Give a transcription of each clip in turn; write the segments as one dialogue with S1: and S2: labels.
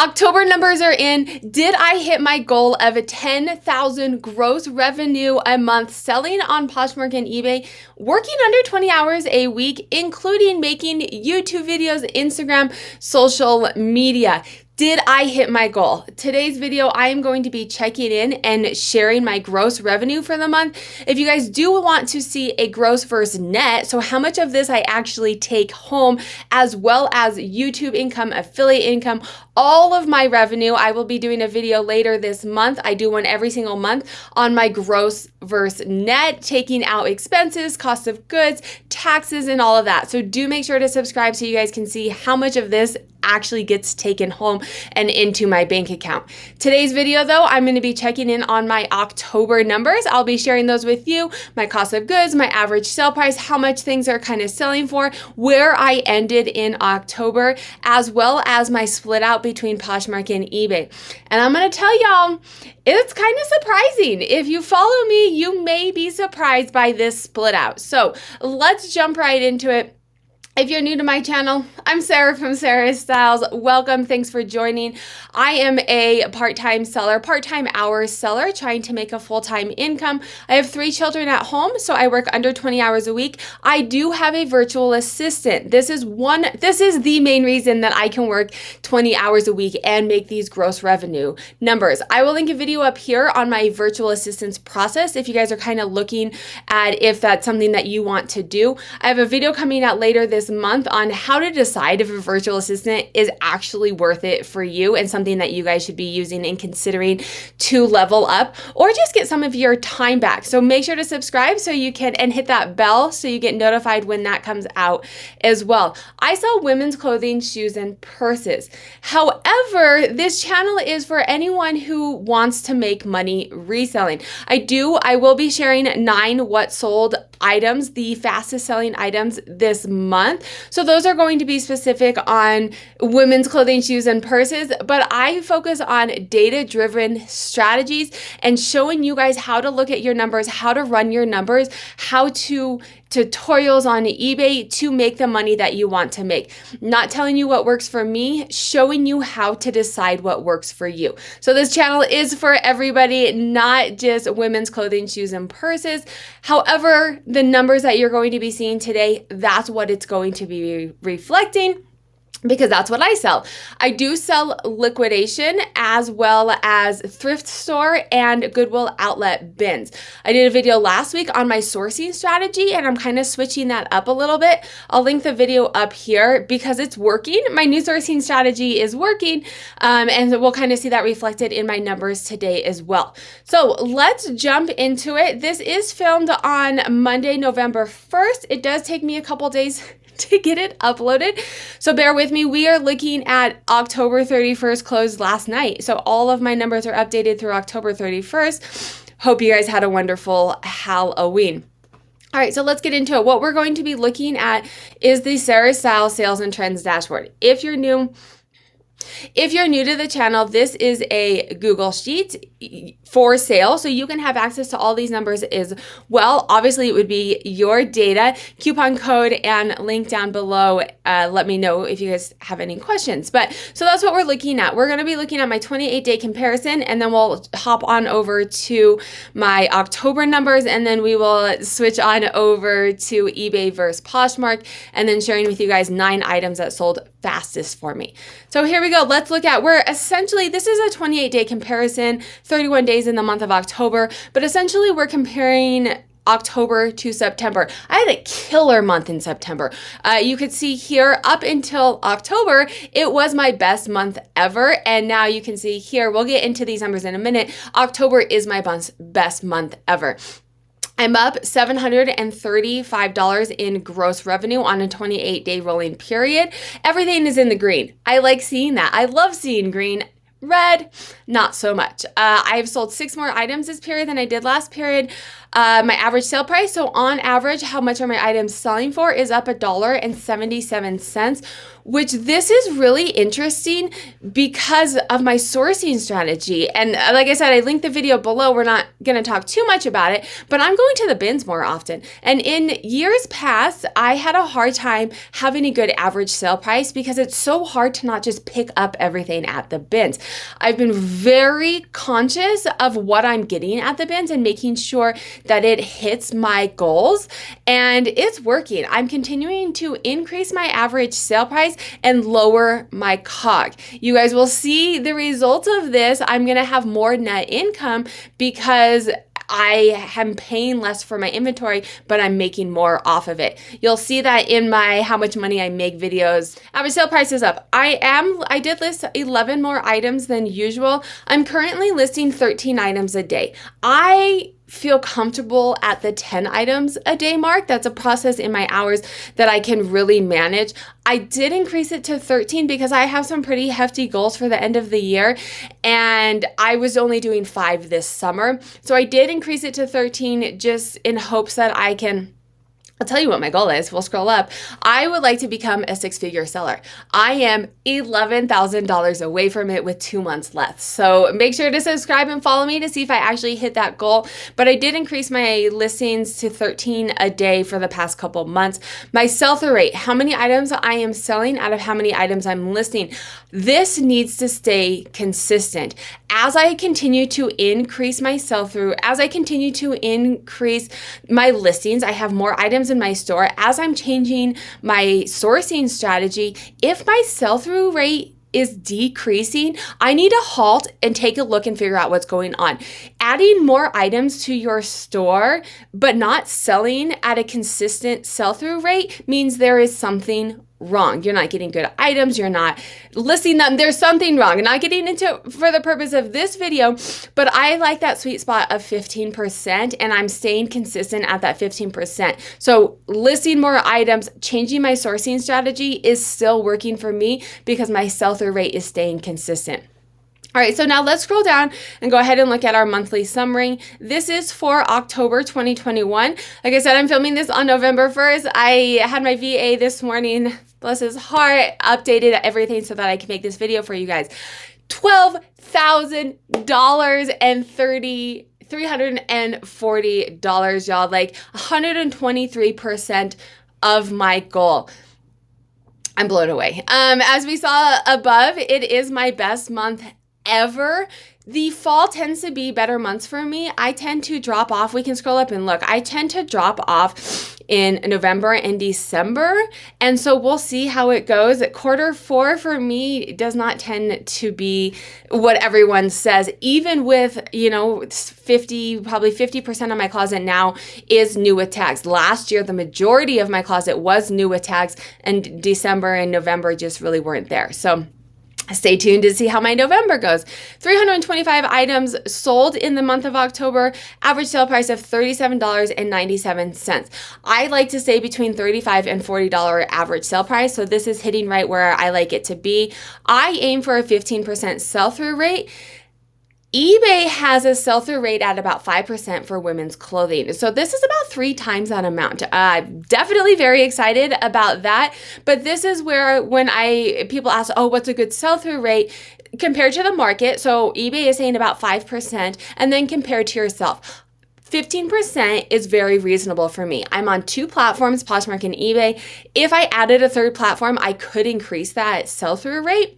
S1: October numbers are in. Did I hit my goal of 10,000 gross revenue a month selling on Poshmark and eBay, working under 20 hours a week, including making YouTube videos, Instagram, social media? Did I hit my goal? Today's video, I am going to be checking in and sharing my gross revenue for the month. If you guys do want to see a gross versus net, so how much of this I actually take home, as well as YouTube income, affiliate income, all of my revenue, I will be doing a video later this month. I do one every single month on my gross versus net, taking out expenses, cost of goods, taxes, and all of that. So do make sure to subscribe so you guys can see how much of this actually gets taken home and into my bank account. Today's video though, I'm going to be checking in on my October numbers. I'll be sharing those with you, my cost of goods, my average sale price, how much things are kind of selling for, where I ended in October, as well as my split out between Poshmark and eBay. And I'm going to tell y'all, it's kind of surprising. If you follow me, you may be surprised by this split out. So let's jump right into it. If you're new to my channel, I'm Sarah from Sarah's Styles. Welcome. Thanks for joining. I am a part-time seller, part-time hours seller, trying to make a full-time income. I have 3 children at home, so I work under 20 hours a week. I do have a virtual assistant. This is the main reason that I can work 20 hours a week and make these gross revenue numbers. I will link a video up here on my virtual assistance process if you guys are kind of looking at if that's something that you want to do. I have a video coming out later this month on how to decide if a virtual assistant is actually worth it for you and something that you guys should be using and considering to level up or just get some of your time back. So make sure to subscribe so you can, and hit that bell so you get notified when that comes out as well. I sell women's clothing, shoes, and purses. However, this channel is for anyone who wants to make money reselling. I will be sharing 9 what sold items, the fastest selling items this month. So those are going to be specific on women's clothing, shoes, and purses, but I focus on data-driven strategies and showing you guys how to look at your numbers, how to run your numbers, how to tutorials on eBay to make the money that you want to make. Not telling you what works for me, showing you how to decide what works for you. So this channel is for everybody, not just women's clothing, shoes, and purses. However, the numbers that you're going to be seeing today, that's what it's going to be reflecting, because that's what I sell. I do sell liquidation as well as thrift store and Goodwill outlet bins. I did a video last week on my sourcing strategy and I'm kind of switching that up a little bit. I'll link the video up here because it's working. My new sourcing strategy is working, and we'll kind of see that reflected in my numbers today as well. So let's jump into it. This is filmed on Monday, November 1st. It does take me a couple days to get it uploaded, so bear with me. We are looking at October 31st closed last night, so all of my numbers are updated through October 31st. Hope you guys had a wonderful Halloween. All right, so let's get into it. What we're going to be looking at is the Sarah Styles Sales and Trends dashboard. If you're new to the channel, this is a Google Sheet for sale, so you can have access to all these numbers as well. Obviously, it would be your data, coupon code, and link down below. Let me know if you guys have any questions. But so that's what we're looking at. We're going to be looking at my 28-day comparison, and then we'll hop on over to my October numbers, and then we will switch on over to eBay versus Poshmark, and then sharing with you guys 9 items that sold fastest for me. So here we go. Let's look at, this is a 28-day comparison, 31 days in the month of October, but essentially we're comparing October to September. I had a killer month in September. You could see here up until October, it was my best month ever. And now you can see here, we'll get into these numbers in a minute. October is my best month ever. I'm up $735 in gross revenue on a 28-day rolling period. Everything is in the green. I like seeing that. I love seeing green. Red, not so much. I've sold 6 more items this period than I did last period. My average sale price, so on average, how much are my items selling for, is up $1.77, which this is really interesting because of my sourcing strategy. And like I said, I linked the video below. We're not going to talk too much about it, but I'm going to the bins more often. And in years past, I had a hard time having a good average sale price because it's so hard to not just pick up everything at the bins. I've been very conscious of what I'm getting at the bins and making sure that it hits my goals, and it's working. I'm continuing to increase my average sale price and lower my COG. You guys will see the results of this. I'm going to have more net income because I am paying less for my inventory, but I'm making more off of it. You'll see that in my how much money I make videos. Average sale price is up. I did list 11 more items than usual. I'm currently listing 13 items a day. I feel comfortable at the 10 items a day mark. That's a process in my hours that I can really manage. I did increase it to 13 because I have some pretty hefty goals for the end of the year, and I was only doing 5 this summer. So I did increase it to 13 just in hopes that I can, I'll tell you what my goal is. We'll scroll up. I would like to become a 6-figure seller. I am $11,000 away from it with 2 months left. So make sure to subscribe and follow me to see if I actually hit that goal. But I did increase my listings to 13 a day for the past couple months. My sell-through rate, how many items I am selling out of how many items I'm listing. This needs to stay consistent. As I continue to increase my sell-through, as I continue to increase my listings, I have more items in my store. As I'm changing my sourcing strategy, if my sell-through rate is decreasing, I need to halt and take a look and figure out what's going on. Adding more items to your store, but not selling at a consistent sell-through rate means there is something wrong. You're not getting good items. You're not listing them. There's something wrong. I'm not getting into it for the purpose of this video, but I like that sweet spot of 15%, and I'm staying consistent at that 15%. So listing more items, changing my sourcing strategy is still working for me because my sell-through rate is staying consistent. All right, so now let's scroll down and go ahead and look at our monthly summary. This is for October 2021. Like I said, I'm filming this on November 1st. I had my VA this morning, bless his heart, updated everything so that I can make this video for you guys. $12,000 and $340, y'all, like 123% of my goal. I'm blown away. As we saw above, it is my best month ever. The fall tends to be better months for me. I tend to drop off. We can scroll up and look. I tend to drop off in November and December. And so we'll see how it goes. Quarter 4 for me does not tend to be what everyone says. Even with, probably 50% of my closet now is new with tags. Last year, the majority of my closet was new with tags, and December and November just really weren't there. So stay tuned to see how my November goes. 325 items sold in the month of October, average sale price of $37.97. I like to say between $35 and $40 average sale price, so this is hitting right where I like it to be. I aim for a 15% sell-through rate. eBay has a sell-through rate at about 5% for women's clothing. So this is about 3 times that amount. Definitely very excited about that. But this is where when people ask, oh, what's a good sell-through rate compared to the market? So eBay is saying about 5%, and then compared to yourself. 15% is very reasonable for me. I'm on 2 platforms, Poshmark and eBay. If I added a 3rd platform, I could increase that sell-through rate.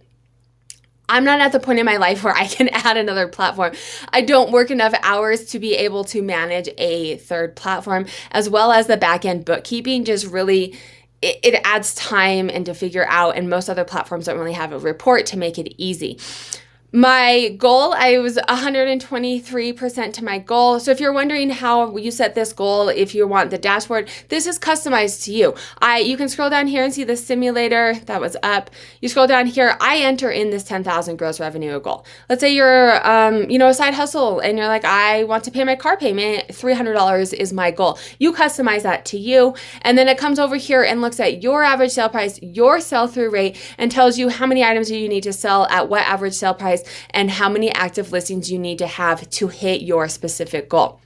S1: I'm not at the point in my life where I can add another platform. I don't work enough hours to be able to manage a 3rd platform, as well as the back-end bookkeeping. Just really, it adds time and to figure out, and most other platforms don't really have a report to make it easy. My goal, I was 123% to my goal. So if you're wondering how you set this goal, if you want the dashboard, this is customized to you. You can scroll down here and see the simulator that was up. You scroll down here, I enter in this 10,000 gross revenue goal. Let's say you're, a side hustle and you're like, I want to pay my car payment. $300 is my goal. You customize that to you. And then it comes over here and looks at your average sale price, your sell-through rate, and tells you how many items you need to sell at what average sale price and how many active listings you need to have to hit your specific goal.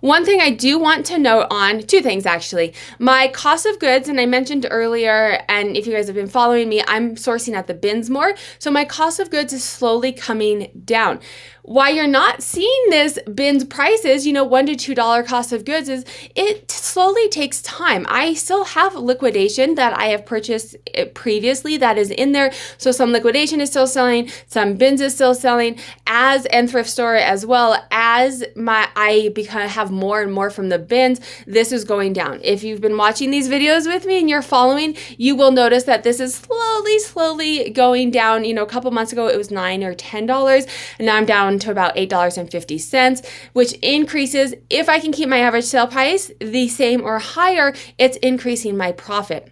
S1: One thing I do want to note on, two things actually. My cost of goods, and I mentioned earlier, and if you guys have been following me, I'm sourcing at the bins more. So my cost of goods is slowly coming down. Why you're not seeing this bins prices, $1 to $2 cost of goods, is it slowly takes time. I still have liquidation that I have purchased previously that is in there. So some liquidation is still selling, some bins is still selling, and thrift store as well. As I have more and more from the bins, this is going down. If you've been watching these videos with me and you're following, you will notice that this is slowly going down. A couple months ago it was $9 or $10, and now I'm down to about $8.50, which increases. If I can keep my average sale price the same or higher, it's increasing my profit.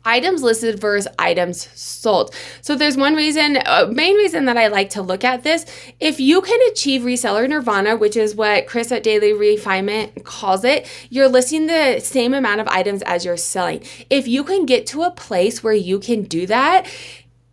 S1: Items listed versus items sold. So there's one reason, main reason that I like to look at this. If you can achieve reseller nirvana, which is what Chris at Daily Refinement calls it, you're listing the same amount of items as you're selling. If you can get to a place where you can do that,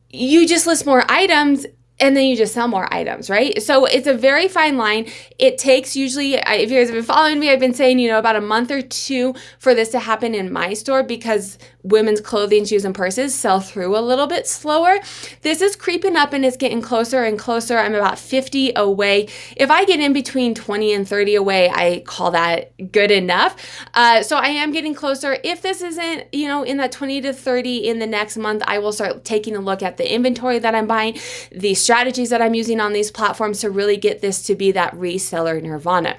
S1: you just list more items and then you just sell more items, right? So it's a very fine line. It takes usually, if you guys have been following me, I've been saying, about a month or two for this to happen in my store because women's clothing, shoes, and purses sell through a little bit slower. This is creeping up and it's getting closer and closer. I'm about 50 away. If I get in between 20 and 30 away, I call that good enough. So I am getting closer. If this isn't, in that 20 to 30 in the next month, I will start taking a look at the inventory that I'm buying, the strategies that I'm using on these platforms to really get this to be that reseller nirvana.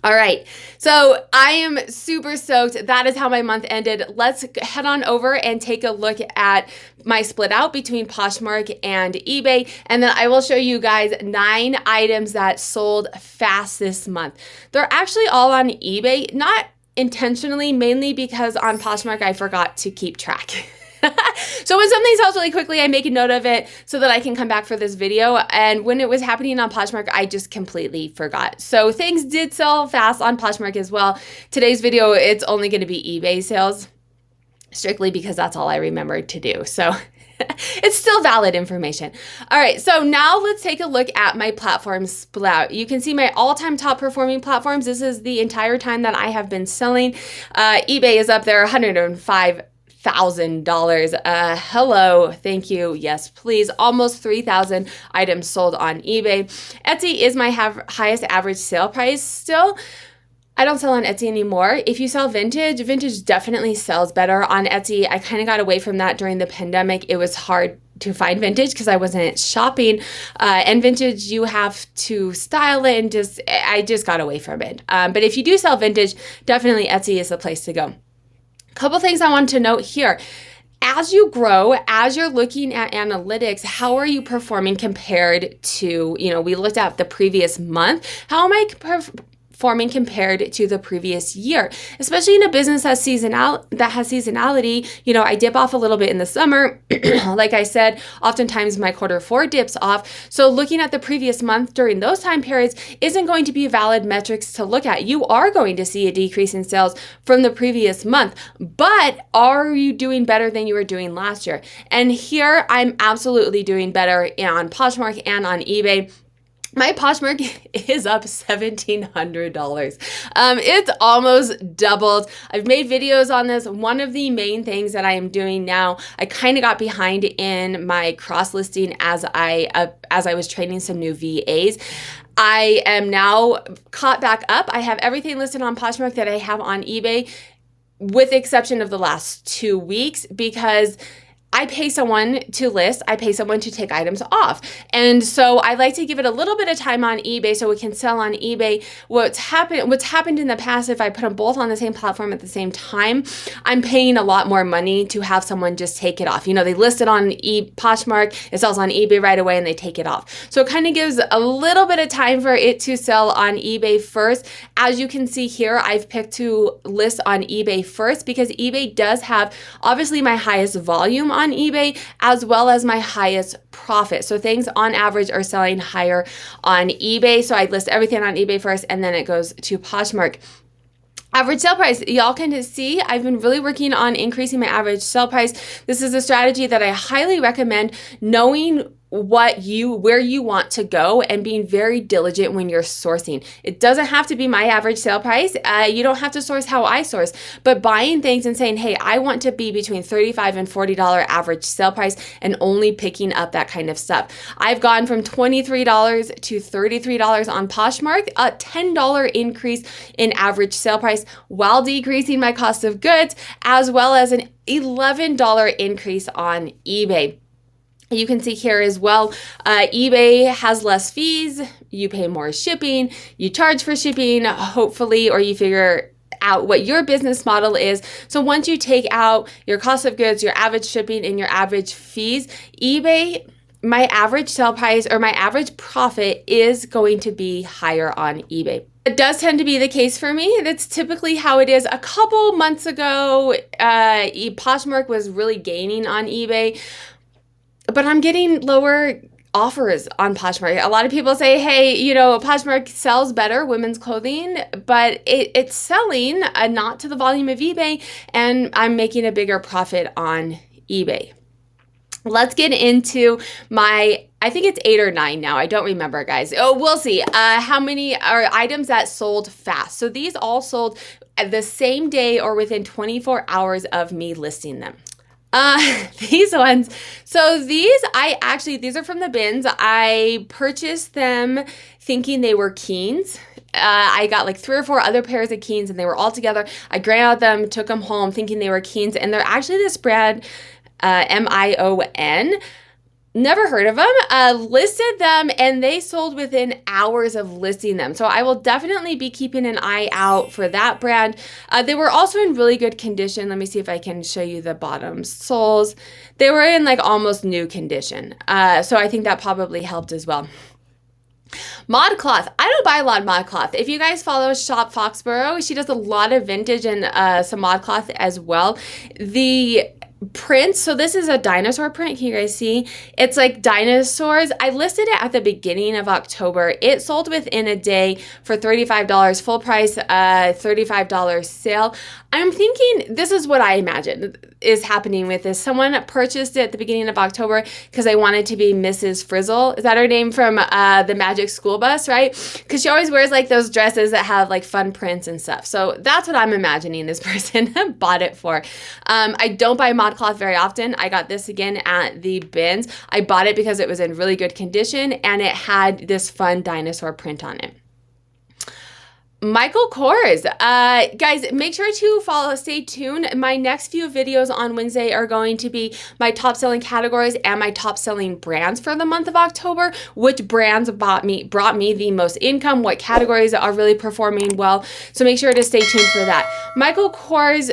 S1: All right, so I am super stoked. That is how my month ended. Let's head on over and take a look at my split out between Poshmark and eBay, and then I will show you guys 9 items that sold fast this month. They're actually all on eBay, not intentionally, mainly because on Poshmark I forgot to keep track. So when something sells really quickly, I make a note of it so that I can come back for this video. And when it was happening on Poshmark, I just completely forgot. So things did sell fast on Poshmark as well. Today's video, it's only going to be eBay sales, strictly because that's all I remembered to do. So it's still valid information. All right, so now let's take a look at my platform split out. You can see my all-time top performing platforms. This is the entire time that I have been selling. eBay is up there, $105,000. Hello, thank you, yes please. Almost 3,000 items sold on eBay. Etsy is my highest average sale price still. I don't sell on Etsy anymore. If you sell vintage definitely sells better on Etsy. I kind of got away from that during the pandemic. It was hard to find vintage because I wasn't shopping, and vintage, you have to style it, and I just got away from it. But if you do sell vintage, definitely Etsy is the place to go. Couple things I want to note here. As you grow, as you're looking at analytics, how are you performing compared to, we looked at the previous month. How am I performing compared to the previous year? Especially in a business that has seasonality, I dip off a little bit in the summer. Like I said, oftentimes my quarter 4 dips off. So looking at the previous month during those time periods isn't going to be valid metrics to look at. You are going to see a decrease in sales from the previous month, but are you doing better than you were doing last year? And here I'm absolutely doing better on Poshmark and on eBay. My Poshmark is up $1,700. It's almost doubled. I've made videos on this. One of the main things that I am doing now, I kind of got behind in my cross listing as I was training some new VAs. I am now caught back up. I have everything listed on Poshmark that I have on eBay, with the exception of the last 2 weeks, because I pay someone to list, I pay someone to take items off. And so I like to give it a little bit of time on eBay so we can sell on eBay. What's happened in the past, if I put them both on the same platform at the same time, I'm paying a lot more money to have someone just take it off. They list it on Poshmark, it sells on eBay right away, and they take it off. So it kind of gives a little bit of time for it to sell on eBay first. As you can see here, I've picked to list on eBay first because eBay does have obviously my highest volume on eBay, as well as my highest profit. So things on average are selling higher on eBay. So I list everything on eBay first, and then it goes to Poshmark. Average sale price, y'all can see I've been really working on increasing my average sale price. This is a strategy that I highly recommend, knowing where you want to go and being very diligent when you're sourcing. It doesn't have to be my average sale price. You don't have to source how I source, but buying things and saying, hey, I want to be between $35 and $40 average sale price and only picking up that kind of stuff. I've gone from $23 to $33 on Poshmark, a $10 increase in average sale price while decreasing my cost of goods, as well as an $11 increase on eBay. You can see here as well, eBay has less fees, you pay more shipping, you charge for shipping, hopefully, or you figure out what your business model is. So once you take out your cost of goods, your average shipping, and your average fees, eBay, my average sale price or my average profit is going to be higher on eBay. It does tend to be the case for me. That's typically how it is. A couple months ago, Poshmark was really gaining on eBay, but I'm getting lower offers on Poshmark. A lot of people say, hey, you know, Poshmark sells better women's clothing, but it's selling not to the volume of eBay, and I'm making a bigger profit on eBay. Let's get into I think it's 8 or 9 now. I don't remember, guys. Oh, we'll see. How many are items that sold fast? So these all sold the same day or within 24 hours of me listing them. These ones. So these are from the bins. I purchased them thinking they were Keens. I got like 3 or 4 other pairs of Keens and they were all together. I ground them, took them home thinking they were Keens, and they're actually this brand, MION. Never heard of them, listed them, and they sold within hours of listing them. So I will definitely be keeping an eye out for that brand. They were also in really good condition. Let me see if I can show you the bottom soles. They were in like almost new condition. So I think that probably helped as well. ModCloth. I don't buy a lot of ModCloth. If you guys follow Shop Foxborough, she does a lot of vintage and some ModCloth as well. The prints, so this is a dinosaur print. Can you guys see? It's like dinosaurs. I listed it at the beginning of October. It sold within a day for $35 full price, $35 sale. I'm thinking this is what I imagine is happening with this. Someone purchased it at the beginning of October because they wanted to be Mrs. Frizzle. Is that her name from the Magic School Bus, right? Because she always wears like those dresses that have like fun prints and stuff. So that's what I'm imagining this person bought it for. I don't buy ModCloth very often. I got this again at the bins. I bought it because it was in really good condition and it had this fun dinosaur print on it. Michael Kors. Guys, make sure to stay tuned. My next few videos on Wednesday are going to be my top selling categories and my top selling brands for the month of October. Which brands brought me the most income, what categories are really performing well. So make sure to stay tuned for that. Michael Kors,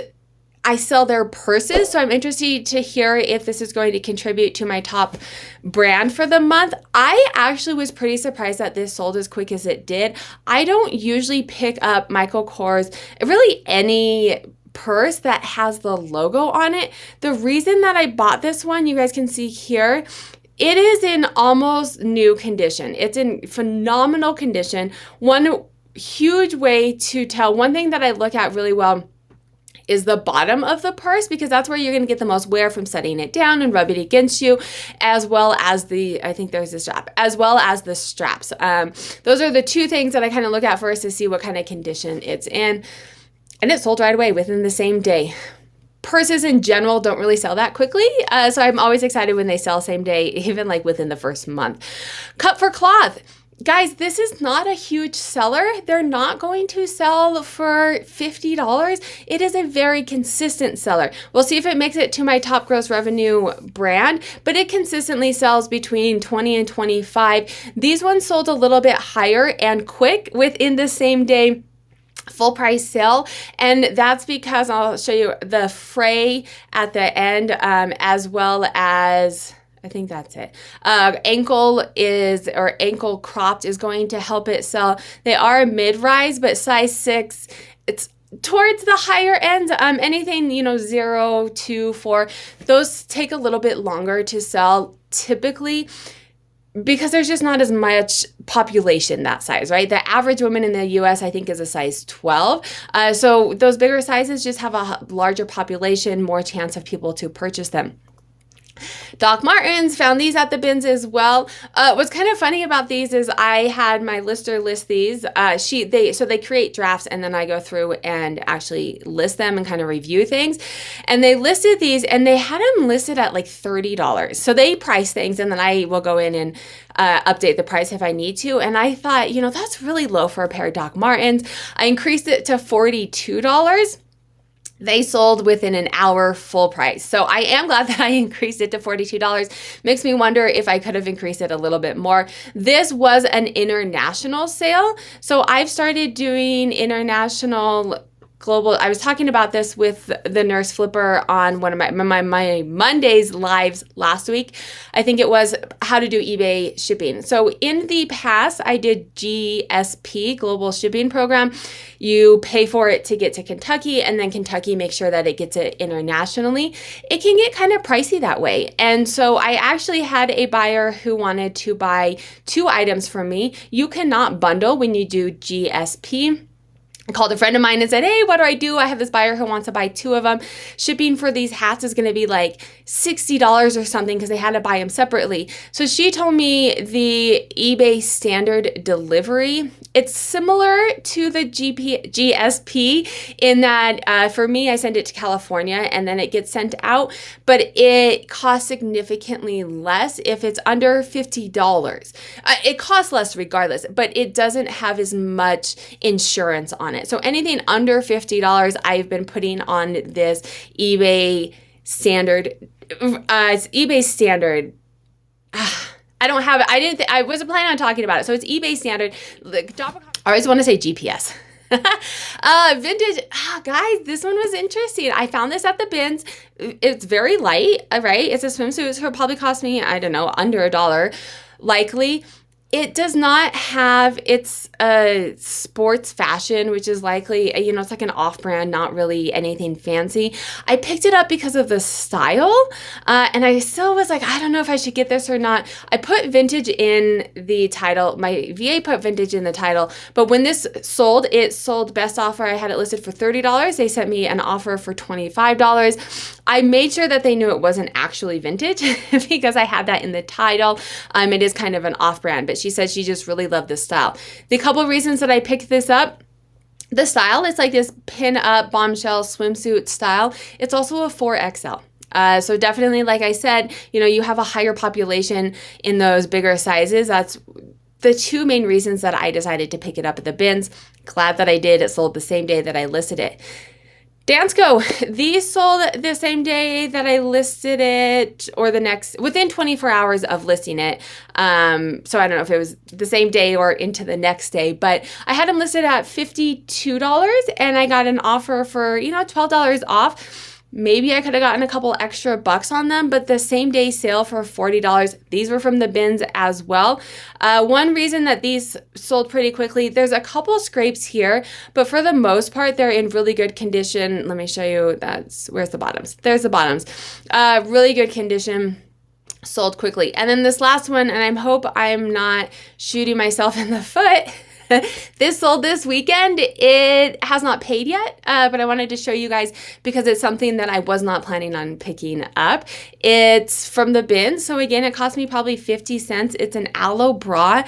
S1: I sell their purses, so I'm interested to hear if this is going to contribute to my top brand for the month. I actually was pretty surprised that this sold as quick as it did. I don't usually pick up Michael Kors, really any purse that has the logo on it. The reason that I bought this one, you guys can see here, it is in almost new condition. It's in phenomenal condition. One huge way to tell, one thing that I look at really well is the bottom of the purse, because that's where you're going to get the most wear from setting it down and rubbing it against you, as well as I think there's a strap, as well as the straps. Those are the two things that I kind of look at first to see what kind of condition it's in. And it sold right away within the same day. Purses in general don't really sell that quickly, so I'm always excited when they sell same day, even like within the first month. Cut for Cloth. Guys, this is not a huge seller. They're not going to sell for $50. It is a very consistent seller. We'll see if it makes it to my top gross revenue brand, but it consistently sells between 20 and 25. These ones sold a little bit higher and quick within the same day full price sale, and that's because I'll show you the fray at the end, as well as I think that's it. Ankle cropped is going to help it sell. They are a mid-rise, but size 6, it's towards the higher end. Anything, 0, 2, 4, those take a little bit longer to sell typically, because there's just not as much population that size, right? The average woman in the US, I think, is a size 12. So those bigger sizes just have a larger population, more chance of people to purchase them. Doc Martens, found these at the bins as well. What's kind of funny about these is I had my lister list these. They create drafts and then I go through and actually list them and kind of review things. And they listed these and they had them listed at like $30. So they price things and then I will go in and update the price if I need to. And I thought, that's really low for a pair of Doc Martens. I increased it to $42. They sold within an hour full price. So I am glad that I increased it to $42. Makes me wonder if I could have increased it a little bit more. This was an international sale. So I've started doing international global. I was talking about this with the Nurse Flipper on one of my Mondays lives last week. I think it was how to do eBay shipping. So in the past, I did GSP, Global Shipping Program. You pay for it to get to Kentucky, and then Kentucky makes sure that it gets it internationally. It can get kind of pricey that way. And so I actually had a buyer who wanted to buy 2 items from me. You cannot bundle when you do GSP. I called a friend of mine and said, hey, what do? I have this buyer who wants to buy 2 of them. Shipping for these hats is going to be like $60 or something because they had to buy them separately. So she told me the eBay standard delivery, it's similar to the GSP in that for me, I send it to California and then it gets sent out, but it costs significantly less if it's under $50. It costs less regardless, but it doesn't have as much insurance on it. So anything under $50, I've been putting on this eBay standard. It's eBay standard. I don't have it. I wasn't planning on talking about it. So it's eBay standard. I always want to say GPS. Vintage. Guys, this one was interesting. I found this at the bins. It's very light, right? It's a swimsuit. So it'll probably cost me, I don't know, under $1 likely. It does not have, it's a sports fashion, which is likely, it's like an off-brand, not really anything fancy. I picked it up because of the style, and I still was like, I don't know if I should get this or not. I put vintage in the title. My VA put vintage in the title, but when this sold, it sold best offer. I had it listed for $30. They sent me an offer for $25. I made sure that they knew it wasn't actually vintage because I had that in the title. It is kind of an off-brand, but she said she just really loved this style. The couple of reasons that I picked this up, the style is like this pin-up bombshell swimsuit style. It's also a 4XL. So definitely, like I said, you have a higher population in those bigger sizes. That's the 2 main reasons that I decided to pick it up at the bins. Glad that I did. It sold the same day that I listed it. Dansko, these sold the same day that I listed it or within 24 hours of listing it. So I don't know if it was the same day or into the next day, but I had them listed at $52 and I got an offer for, $12 off. Maybe I could have gotten a couple extra bucks on them, but the same day sale for $40. These were from the bins as well. One reason that these sold pretty quickly, there's a couple scrapes here, but for the most part, they're in really good condition. Let me show you. Where's the bottoms? There's the bottoms. Really good condition. Sold quickly. And then this last one, and I hope I'm not shooting myself in the foot. This sold this weekend. It has not paid yet, but I wanted to show you guys because it's something that I was not planning on picking up. It's from the bin. So again, it cost me probably 50 cents. It's an aloe bra.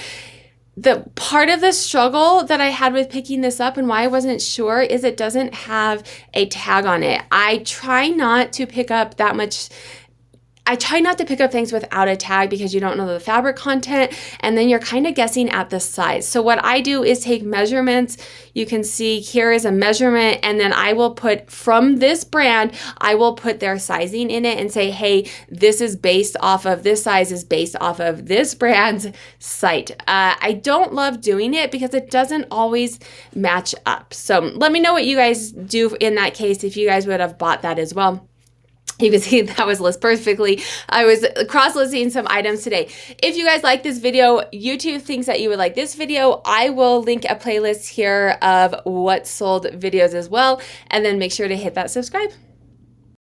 S1: The part of the struggle that I had with picking this up and why I wasn't sure is it doesn't have a tag on it. I try not to pick up things without a tag because you don't know the fabric content and then you're kind of guessing at the size. So what I do is take measurements. You can see here is a measurement and then I will put from this brand, I will put their sizing in it and say, hey, this is based off of, this size is based off of this brand's site. I don't love doing it because it doesn't always match up. So let me know what you guys do in that case if you guys would have bought that as well. You can see that was listed perfectly. I was cross-listing some items today. If you guys like this video, YouTube thinks that you would like this video, I will link a playlist here of what sold videos as well. And then make sure to hit that subscribe.